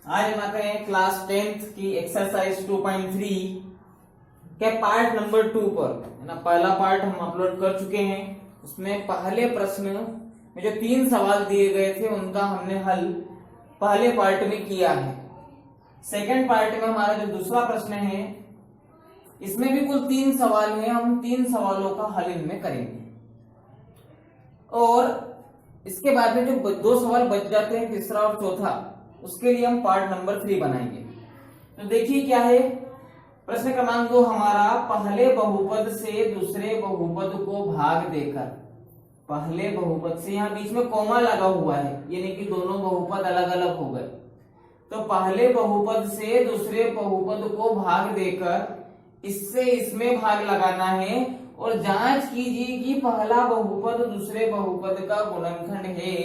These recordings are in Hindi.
आज हम आते हैं क्लास 10th की एक्सरसाइज 2.3 के पार्ट नंबर 2 पर, है ना। पहला पार्ट हम अपलोड कर चुके हैं। उसमें पहले प्रश्न में जो 3 सवाल दिए गए थे उनका हमने हल पहले पार्ट में किया है। सेकंड पार्ट में हमारा जो दूसरा प्रश्न है इसमें भी कुल 3 सवाल हैं। हम 3 सवालों का हल इनमें करेंगे और इसके बाद में जो 2 सवाल बच जाते हैं, तीसरा और चौथा, उसके लिए हम पार्ट नंबर 3 बनाएंगे। तो देखिए क्या है प्रश्न क्रमांक 2 हमारा, पहले बहुपद से दूसरे बहुपद को भाग देकर, पहले बहुपद से, यहाँ बीच में कॉमा लगा हुआ है यानी कि दोनों बहुपद अलग अलग हो गए। तो पहले बहुपद से दूसरे बहुपद को भाग देकर इससे इसमें भाग लगाना है और जांच कीजिए कि पहला बहुपद दूसरे बहुपद का गुणनखंड है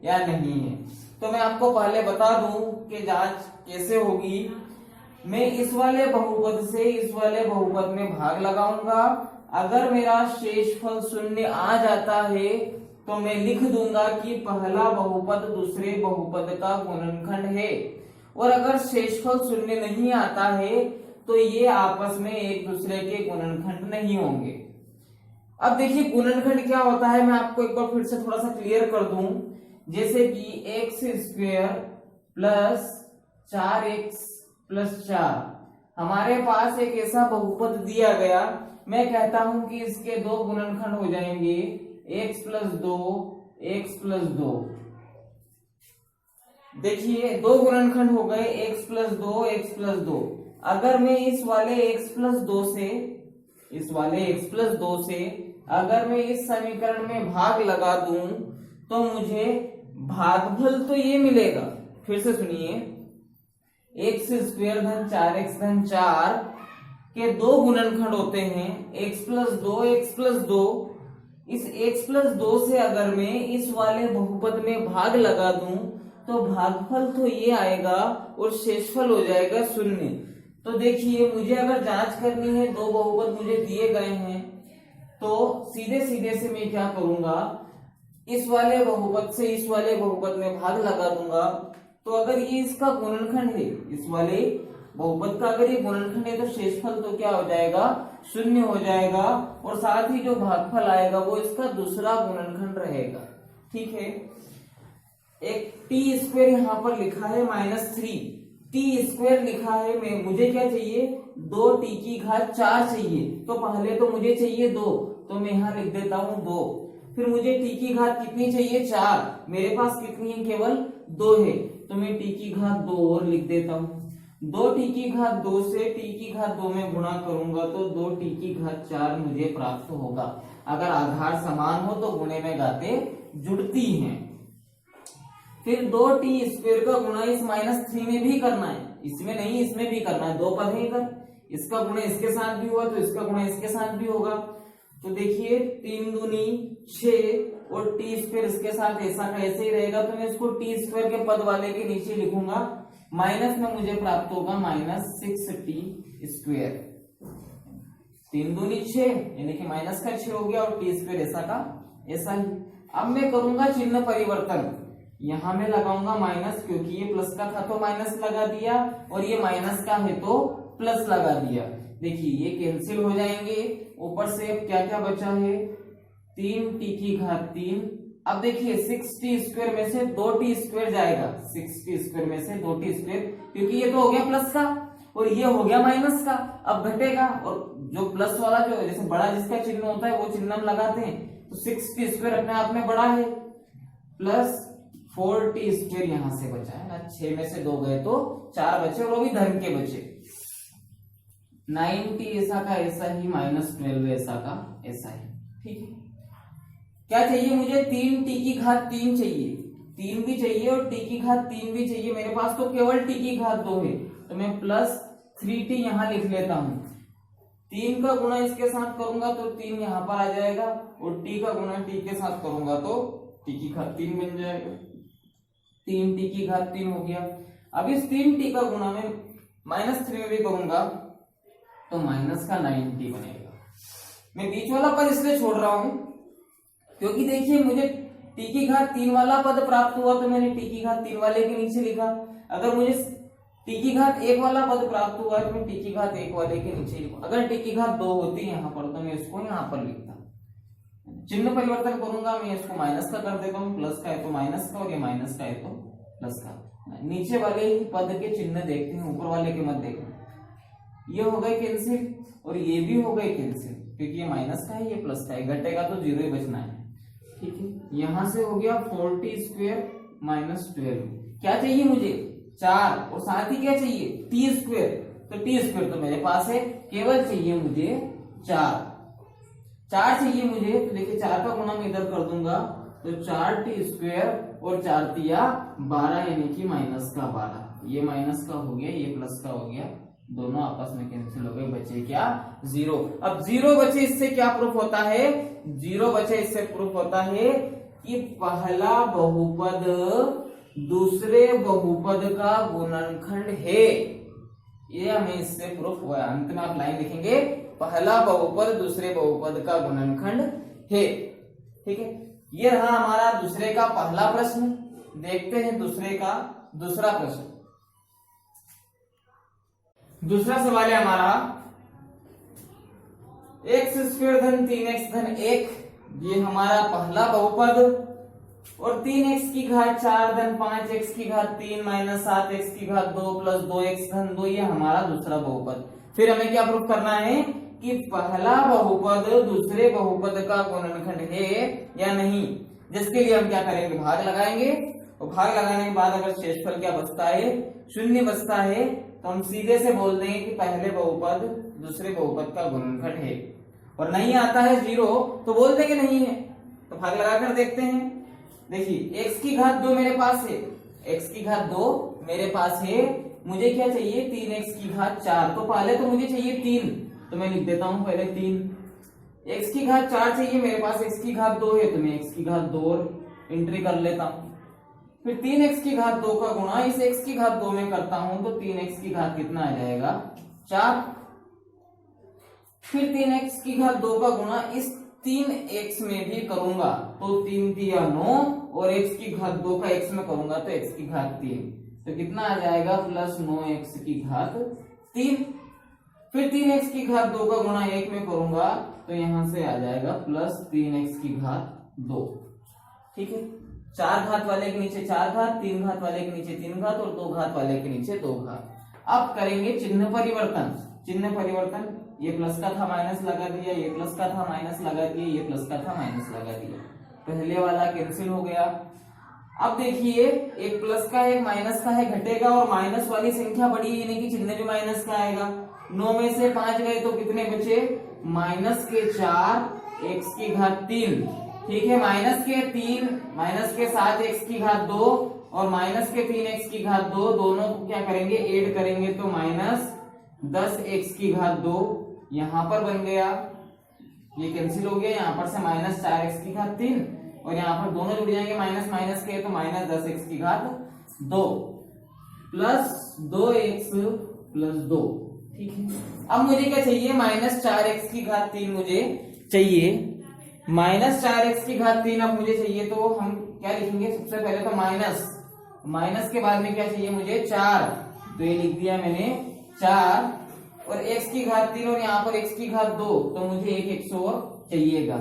या नहीं है। तो मैं आपको पहले बता दूं कि जांच कैसे होगी। मैं इस वाले बहुपद से इस वाले बहुपद में भाग लगाऊंगा। अगर मेरा शेषफल 0 आ जाता है तो मैं लिख दूंगा कि पहला बहुपद दूसरे बहुपद का गुणनखंड है, और अगर शेषफल 0 नहीं आता है तो ये आपस में एक दूसरे के गुणनखंड नहीं होंगे। अब देखिए गुणनखंड क्या होता है, मैं आपको एक बार फिर से थोड़ा सा क्लियर कर दूं। जैसे कि x² प्लस 4x प्लस 4, हमारे पास एक ऐसा बहुपद दिया गया। मैं कहता हूं कि इसके 2 गुणनखंड हो जाएंगे, x प्लस 2, x प्लस 2। देखिए 2 गुणनखंड हो गए, x प्लस 2, x प्लस 2। अगर मैं इस वाले x प्लस 2 से, इस वाले x प्लस 2 से अगर मैं इस समीकरण में भाग लगा दूं तो मुझे भागफल तो ये मिलेगा। फिर से सुनिए, x² धन 4x धन 4 के 2 गुणनखंड होते हैं, x प्लस 2, x प्लस 2। इस x प्लस 2 से अगर मैं इस वाले बहुपद में भाग लगा दूं तो भागफल तो ये आएगा और शेषफल हो जाएगा 0। तो देखिए मुझे अगर जांच करनी है, 2 बहुपद मुझे दिए गए हैं, तो सीधे सीधे से मैं क्या करूंगा, इस वाले बहुपद से इस वाले बहुपद में भाग लगा दूंगा। तो अगर ये इसका गुणनखंड है, इस वाले बहुपद का अगर ये गुणनखंड है तो शेषफल तो क्या हो जाएगा, 0 हो जाएगा, और साथ ही जो भागफल आएगा वो इसका दूसरा गुणनखंड रहेगा। ठीक है। एक t² यहाँ पर लिखा है -3, t² लिखा है। मैं मुझे क्या चाहिए, 2t की घात 4 चाहिए। तो पहले तो मुझे चाहिए 2, तो मैं यहाँ लिख देता हूँ 2। फिर मुझे t की घात कितनी चाहिए, 4। मेरे पास कितनी है, केवल 2 है, तो मैं t की घात 2 और लिख देता हूँ। 2t की घात 2 से t की घात 2 में गुणा करूंगा तो 2t की घात 4 मुझे प्राप्त होगा। अगर आधार समान हो तो गुणे में गाते जुड़ती हैं। फिर 2t² का गुणा इस -3 में भी करना है, इसमें नहीं इसमें भी करना है। 2 पद है इधर, इसका गुणा इसके साथ भी हुआ तो इसका गुणा इसके साथ भी होगा। तो देखिए 3 दूनी 6 और t² इसके साथ ऐसा का ऐसे ही रहेगा। तो मैं इसको t² के पद वाले के नीचे लिखूंगा, माइनस में मुझे प्राप्त होगा -6t²। 3 दूनी 6 यानी कि माइनस का 6 हो गया और t² ऐसा का ऐसा ही। अब मैं करूंगा चिन्ह परिवर्तन, यहां मैं लगाऊंगा माइनस, क्योंकि ये प्लस का था तो माइनस लगा दिया और ये माइनस का है तो प्लस लगा दिया। देखिए ये कैंसिल हो जाएंगे। ऊपर से अब क्या क्या बचा है, 3t की घात 3। अब देखिए 6t² में से 2t² जाएगा, 6t² में से 2t², क्योंकि ये तो हो गया प्लस का और ये हो गया माइनस का। अब घटेगा और जो प्लस वाला, जो जैसे बड़ा जिसका चिन्ह होता है वो चिन्ह हम लगाते हैं। तो 6t² अपने आप में बड़ा है, प्लस 4t² यहां से बचा है ना, 6 में से 2 गए तो 4 बचे और वो भी धन के बचे। 9t ऐसा का ऐसा ही, -12 ऐसा का ऐसा ही। ठीक है। क्या चाहिए मुझे, 3t की घात 3 चाहिए, 3 भी चाहिए और t की घात 3 भी चाहिए। मेरे पास तो केवल t की घात 2 है, तो मैं +3t यहां लिख लेता हूं। 3 का गुणा इसके साथ करूंगा तो 3 यहां पर आ जाएगा, और t का गुणा t के साथ करूंगा तो t की घात 3 बन जाएगा। 3t की घात 3 हो गया। अब इस 3t का गुणा में -3 में भी करूंगा तो माइनस का 9t बनेगा। मैं बीच वाला पद इसलिए छोड़ रहा हूं क्योंकि देखिए मुझे t की घात 3 वाला पद प्राप्त हुआ तो मैंने t की घात 3 वाले के नीचे लिखा। अगर मुझे टी की घात एक वाला पद प्राप्त हुआ है, तो मैं टी की घात एक वाले के नीचे लिखूं। अगर टी की घात 2 होती है यहाँ पर तो मैं इसको यहाँ पर लिखता, चिन्ह परिवर्तन करूंगा, मैं इसको माइनस का कर देता हूँ, प्लस का है तो माइनस का और ये माइनस का है तो प्लस का। नीचे वाले ही पद के चिन्ह देखते हैं, ऊपर वाले के मत देखना। ये हो गए कैंसिल और ये भी हो गए कैंसिल, क्योंकि ये माइनस का है ये प्लस का है, घटेगा तो जीरो ही बचना है। ठीक है, यहां से हो गया 40 स्क्वायर माइनस 12। क्या चाहिए मुझे 4 और साथ ही क्या चाहिए टी स्क्वायर, तो टी स्क्वायर तो मेरे पास है, केवल चाहिए मुझे 4 चाहिए मुझे। तो देखिए 4 का गुणा मैं इधर कर दूंगा, तो 4 टी स्क्वायर और 4 तिया 12 यानी कि माइनस का 12। ये माइनस का हो गया, ये प्लस का हो गया, दोनों आपस में कैंसिल हो गए, बचे क्या 0। अब 0 बचे, इससे क्या प्रूफ होता है, 0 बचे इससे प्रूफ होता है कि पहला बहुपद दूसरे बहुपद का गुणनखंड है। ये हमें इससे प्रूफ हुआ। अंत में आप लाइन लिखेंगे, पहला बहुपद दूसरे बहुपद का गुणनखंड है। ठीक है, ये रहा हमारा दूसरे का पहला प्रश्न। देखते हैं दूसरे का दूसरा प्रश्न। दूसरा सवाल है हमारा x स्क्वायर धन 3x धन 1, ये हमारा पहला बहुपद, और 3x की घात 4 धन 5x की घात 3 माइनस 7x की घात 2 प्लस 2x धन 2, ये हमारा दूसरा बहुपद। फिर हमें क्या प्रूफ करना है कि पहला बहुपद दूसरे बहुपद का गुणनखंड है या नहीं, जिसके लिए हम क्या करेंगे, भाग लगाएंगे, और भाग लगाने के बाद अगर शेषफल क्या बचता है, 0 बचता है, तो हम सीधे से बोल देंगे कि पहले बहुपद दूसरे बहुपद का गुणनखंड है। और नहीं आता है 0 तो बोल देंगे नहीं है। तो भाग लगाकर देखते हैं। देखिए x की घात 2 मेरे पास है, x की घात 2 मेरे पास है, मुझे क्या चाहिए 3x की घात 4। तो पहले तो मुझे चाहिए 3, तो मैं लिख देता हूं पहले 3। x की घात 4 चाहिए मेरे पास, x की घात 2 है, तो मैं x की घात 2 एंट्री कर लेता हूं। फिर 3x की घात 2 का गुणा इस x की घात 2 में करता हूं, तो 3x की घात कितना आ जाएगा 4। फिर 3x की घात 2 का गुणा इस 3x में भी करूंगा, तो 3 तिया 9, और x की घात 2 का x में करूंगा तो x की घात 3, तो कितना आ जाएगा प्लस 9x की घात 3। फिर 3x की घात 2 का गुणा 1 में करूंगा, तो यहां से आ जाएगा प्लस 3x की घात 2। ठीक है, 4 घात वाले के नीचे 4 घात, 3 घात वाले के नीचे 3 घात, और 2 घात वाले के नीचे 2 घात। अब करेंगे चिन्ह परिवर्तन। चिन्ह परिवर्तन, ये प्लस का था माइनस लगा दिया, ये प्लस का था माइनस लगा दिया, ये प्लस का था माइनस लगा दिया, पहले वाला कैंसिल हो गया। अब देखिए एक प्लस का है एक माइनस का है, घटेगा, और माइनस वाली संख्या बड़ी है, यानी कि चिन्ह भी माइनस का आएगा। 9 में से 5 गए तो कितने बचे, माइनस के 4 x की घात 3। ठीक है, माइनस के 3 माइनस के 7 x की घात 2 और माइनस के 3x की घात 2, दोनों को क्या करेंगे ऐड करेंगे, तो माइनस 10x की घात 2 यहां पर बन गया, ये कैंसिल हो गया, यहां पर से माइनस 4x की घात 3, और यहां पर दोनों जुड़ जाएंगे माइनस माइनस के, तो माइनस 10x की घात 2 प्लस 2x प्लस 2। ठीक है, अब मुझे क्या चाहिए, माइनस 4x की घात 3 मुझे चाहिए, माइनस 4x की घात 3 अब मुझे चाहिए, तो हम क्या लिखेंगे, सबसे पहले तो माइनस के बाद में क्या चाहिए मुझे 4, तो ये लिख दिया मैंने 4, और x की घात 3 और यहाँ पर x की घात 2, तो मुझे एक x और चाहिएगा।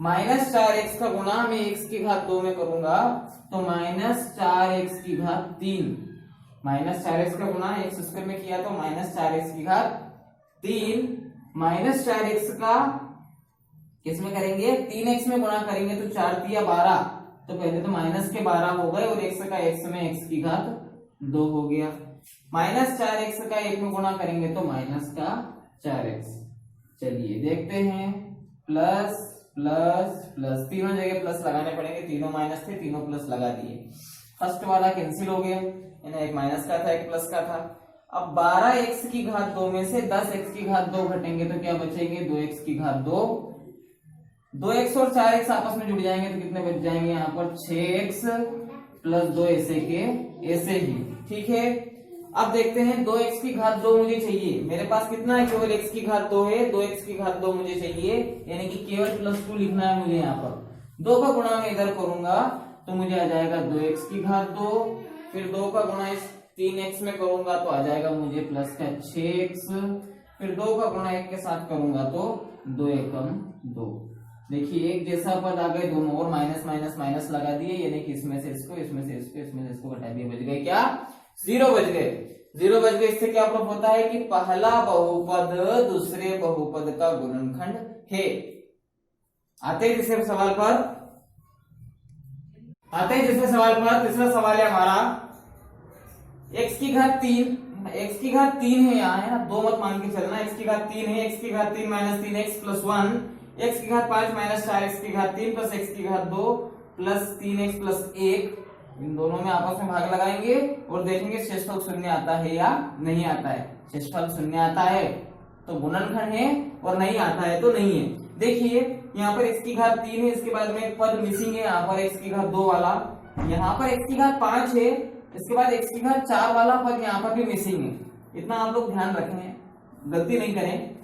माइनस 4x का गुणा मैं x की घात 2 में करूंगा, तो माइनस 4x की घात 3, माइनस 4x का गुणा x स्क्वायर में किया तो माइनस 4x की घात 3, माइनस 4x का किस में करेंगे, 3x में गुणा करेंगे, तो 4 तिया 12, तो पहले तो माइनस के 12 हो गए, और x का x में x की घात 2 हो गया। माइनस 4x का 1 में गुणा करेंगे तो माइनस का 4x। चलिए देखते हैं, प्लस प्लस प्लस, तीनों जगह प्लस लगाने पड़ेंगे, तीनों माइनस थे, तीनों प्लस लगा दिए, फर्स्ट वाला कैंसिल हो गया, यानी एक माइनस का था एक प्लस का था। अब 12x की घात 2 में से 10x की घात 2 घटेंगे, तो क्या बचेंगे 2x की घात 2, 2x और 4x आपस में जुड़ जाएंगे, तो कितने बच जाएंगे यहाँ पर 6x प्लस 2 ऐसे के ऐसे ही। ठीक है, अब देखते हैं 2x की घात 2 मुझे चाहिए, मेरे पास कितना है, केवल x की घात 2 है, 2x की घात 2 मुझे चाहिए, यानी कि केवल प्लस 2 लिखना है मुझे। यहाँ पर 2 का गुणा मैं इधर करूंगा, तो मुझे आ जाएगा 2x की घात 2, फिर 2 का गुणा इस 3x में करूंगा तो आ जाएगा मुझे प्लस का 6x, फिर 2 का गुणा 1 के साथ करूंगा तो 2 एकम 2। देखिए एक जैसा पद आ गए दोनों, और माइनस माइनस माइनस लगा दिए, यानी कि इसमें से इसको, इसमें से इसको, इसमें से इसको घटा दिए, बच गए क्या 0 बच गए। 0 बच गए। इससे क्या प्रूफ होता है कि पहला बहुपद दूसरे बहुपद का गुणनखंड है। आते हैं तीसरे सवाल पर, तीसरा सवाल है हमारा x की घात 3, x की घात 3 है यहाँ, है ना, 2 मत मान के चलना। x की घात 3 है, x की घात 3 माइनस 3x प्लस 1, x की घात 5 माइनस 4x की घात 3 प्लस x की घात 2 प्लस 3x प्लस 1। इन दोनों में आपस में भाग लगाएंगे और देखेंगे शेषफल शून्य आता है या नहीं आता है। शेषफल शून्य आता है तो गुणनखंड है, और नहीं आता है तो नहीं है। देखिए यहाँ पर x की घात 3 है, इसके बाद में एक पद मिसिंग है, यहाँ पर x की घात 2 वाला, यहाँ पर x की घात 5 है, इसके बाद x की घात 4 वाला पद यहाँ पर भी मिसिंग है। इतना आप लोग ध्यान रखें, गलती नहीं करें।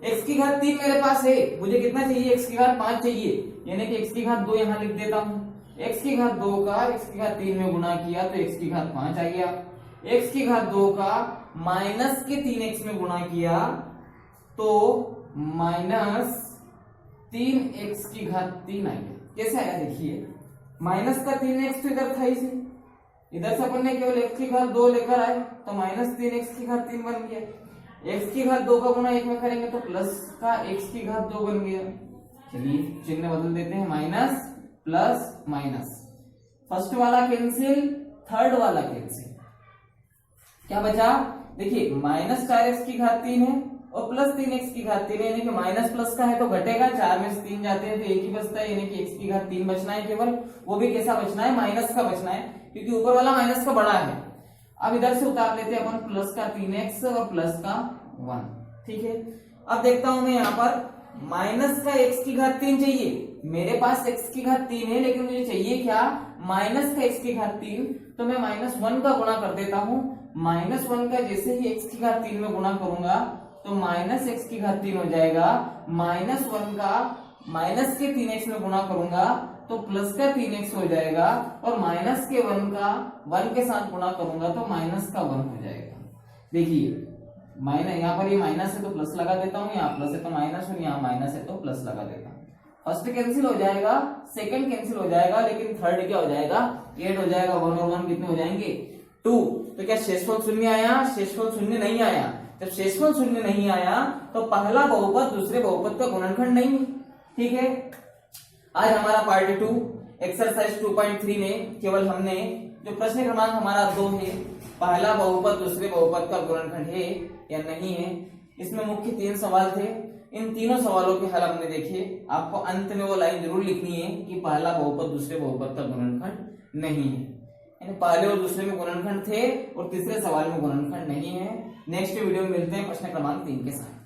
x की घात 3 मेरे पास है, मुझे कितना चाहिए, x की घात 5 चाहिए, यानी कि x की घात 2 यहाँ लिख देता हूँ। x की घात 2 का x की घात 3 में गुणा किया तो x की घात 5 आ गया। x की घात 2 का माइनस के 3x में गुणा किया तो माइनस 3x की घात 3 आ गया। कैसे आया देखिए, माइनस का 3x तो इधर था ही से, इधर से अपन ने केवल x की घात 2 लेकर आए तो माइनस 3x की घात 3 बन गया। x की घात 2 का गुणा 1 में करेंगे तो प्लस का x की घात 2 बन गया। चलिए चिन्ह बदल देते हैं, माइनस प्लस माइनस, फर्स्ट वाला कैंसिल, थर्ड वाला कैंसिल, क्या बचा, देखिए माइनस 4x की घात 3 है और प्लस 3x की घात 3 है, यानी कि माइनस प्लस का है तो घटेगा, 4 में से 3 जाते हैं तो एक ही बचता है, यानी कि x की घात 3 बचना है केवल, वो भी कैसा बचना है, माइनस का बचना है, क्योंकि ऊपर वाला माइनस का बड़ा है। अब इधर से उतार लेते हैं अपन प्लस का 3x और प्लस का 1, ठीक है। अब देखता हूं मैं यहाँ पर माइनस का x की घात 3 चाहिए, मेरे पास x की घात 3 है, लेकिन मुझे चाहिए क्या, माइनस का x की घात 3, तो मैं माइनस 1 का गुणा कर देता हूं। माइनस 1 का जैसे ही x की घात 3 में गुणा करूंगा तो माइनस x की घात 3 हो जाएगा, माइनस 1 का माइनस के 3x में गुणा करूंगा तो प्लस का 3x हो जाएगा, और माइनस के 1 का 1 के साथ गुणा करूंगा तो माइनस का 1 हो जाएगा। देखिए माइनस, यहाँ पर ये माइनस है तो प्लस लगा देता हूँ, यहाँ प्लस है तो माइनस, और यहाँ माइनस है तो प्लस लगा देता हूँ। फर्स्ट कैंसिल हो जाएगा, सेकंड कैंसिल हो जाएगा, लेकिन थर्ड क्या हो जाएगा, 8 हो जाएगा। 1 और 1 कितने हो जाएंगे, 2। तो क्या शेषफल शून्य आया, शेषफल शून्य नहीं आया। जब शेषफल शून्य नहीं आया तो पहला बहुपद दूसरे बहुपद का गुणनखंड नहीं है, ठीक है। आज हमारा पार्ट 2 एक्सरसाइज 2.3 में केवल हमने जो प्रश्न क्रमांक हमारा 2 है, पहला बहुपद दूसरे बहुपद का गुणनखंड है या नहीं है, इसमें मुख्य 3 सवाल थे। इन तीनों सवालों के हल हमने देखे। आपको अंत में वो लाइन जरूर लिखनी है कि पहला बहुपद दूसरे बहुपद का गुणनखंड नहीं है, यानी पहले और दूसरे में गुणनखंड थे और तीसरे सवाल में गुणनखंड नहीं है। नेक्स्ट वीडियो में मिलते हैं प्रश्न क्रमांक 3 के साथ।